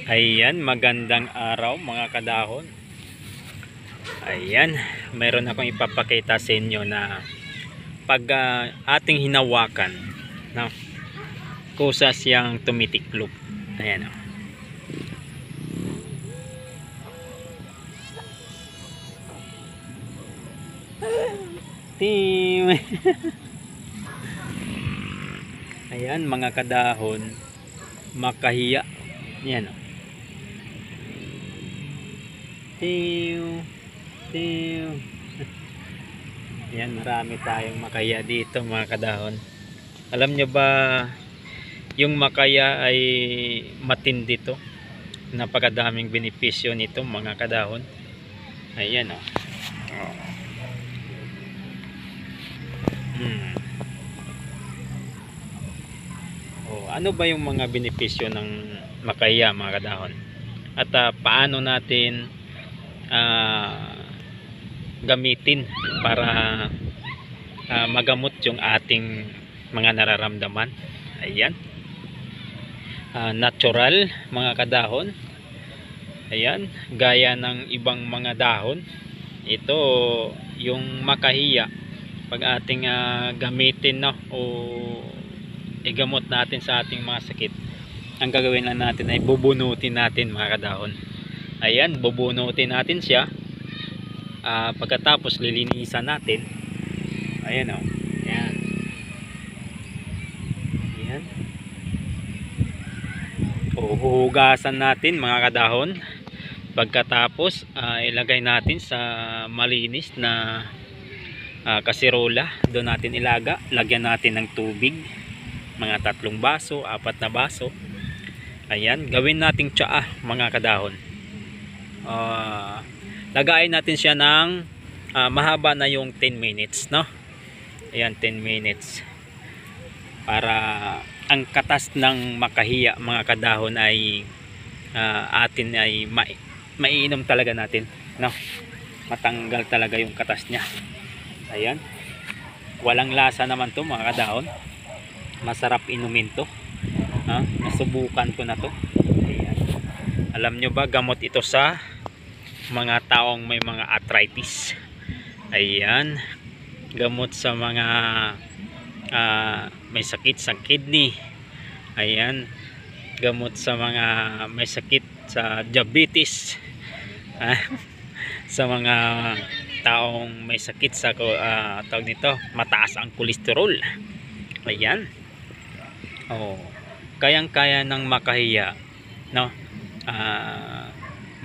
Ayan, magandang araw mga kadahon. Ayan, mayroon akong ipapakita sa inyo na pag ating hinawakan, no, kusa siyang tumitiklop. Ayan o. Team. Ayan mga kadahon, makahiya. Ayan o. Tiw. Yan, marami tayong makaya dito mga kadahon. Alam nyo ba, yung makaya ay matindi to. Napakadaming benepisyo nito mga kadahon. Ayan o. Ano ba yung mga benepisyo ng makaya mga kadahon? At paano natin gamitin para magamot yung ating mga nararamdaman. Ayan, natural mga kadahon. Ayan, gaya ng ibang mga dahon, ito yung makahiya, pag ating gamitin, no, o igamot natin sa ating mga sakit, ang gagawin lang natin ay bubunutin natin mga kadahon. Ayan, bubunutin natin siya. Pagkatapos lilinisan natin. Ayan o. Ayan. Ayan. Huhugasan natin mga kadahon. Pagkatapos ilagay natin sa malinis na kasirola. Doon natin ilaga. Lagyan natin ng tubig. Mga 3 baso, 4 na baso. Ayan. Gawin nating tsaa mga kadahon. Lagayin natin siya ng mahaba na yung 10 minutes, no? Ayan, 10 minutes. Para ang katas ng makahiya mga kadahon ay atin ay maiinom talaga natin, no? Matanggal talaga yung katas niya. Ayan. Walang lasa naman to mga kadahon. Masarap inumin to. Nasubukan ko na to. Ayan. Alam nyo ba, gamot ito sa mga taong may mga arthritis. Ayan, gamot sa mga may sakit sa kidney. Ayan, gamot sa mga may sakit sa diabetes. Sa mga taong may sakit sa tawag nito, mataas ang kolesterol. Ayan. Kayang-kaya ng makahiya, no,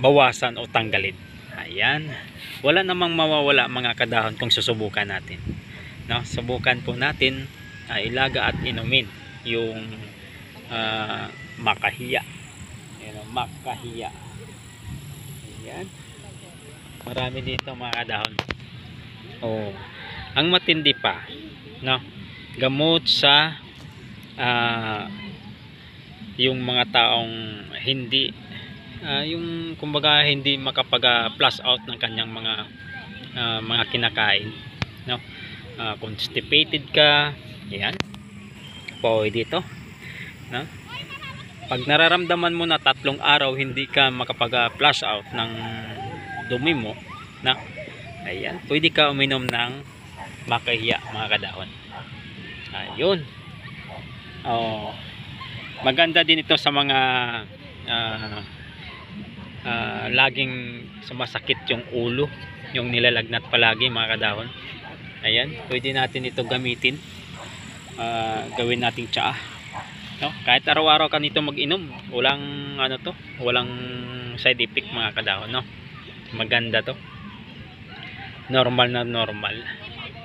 bawasan o tanggalin. Ayan, wala namang mawawala mga kadahon kung susubukan natin, no? Subukan po natin ilaga at inumin yung makahiya. Ayan, makahiya. Ayan, marami dito mga kadahon. Ang matindi pa, no, gamot sa yung mga taong hindi yung kumbaga hindi makapag-flush out ng kanyang mga kinakain, no? Constipated ka, yan, pwede dito, no? Pag nararamdaman mo na 3 araw hindi ka makapag-flush out ng dumi mo, na ayan, pwede ka uminom ng makahiya mga kadahon. Ayun. Maganda din ito sa mga laging sumasakit yung ulo, yung nilalagnat palagi mga kadahon. Ayan, pwede natin ito gamitin. Gawin nating tsaa, no? Kahit araw-araw ka nito mag-inom, walang walang side effect mga kadahon, no? Maganda to. Normal na normal.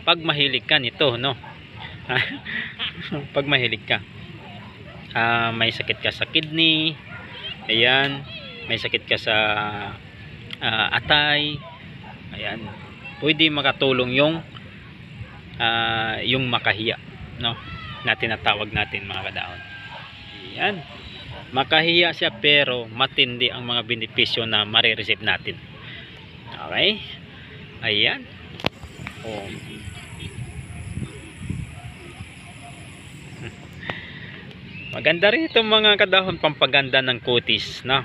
Pag mahilig ka nito, no? Pag mahilig ka, may sakit ka sa kidney, ayan, may sakit ka sa atay, ayan, pwede makatulong yung makahiya, no, na tinatawag natin mga kadahon. Ayan, makahiya siya pero matindi ang mga benepisyo na marireceive natin. Okay, ayan. Maganda rin itong mga kadahon, pampaganda ng kutis, no?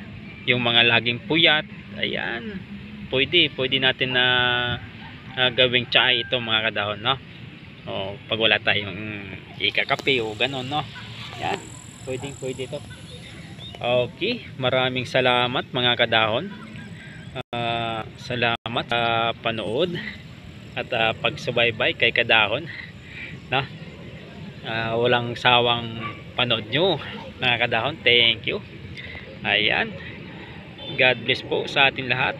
yung mga laging puyat, ayan, pwede natin na gawing tsaay ito mga kadahon, no? O pag wala tayong ikakape o ganon, no? Yan, pwede ito. Okay, maraming salamat mga kadahon. Salamat sa panood at pagsubaybay kay kadahon, no? Walang sawang panood nyo mga kadahon. Thank you. Ayan, God bless po sa atin lahat.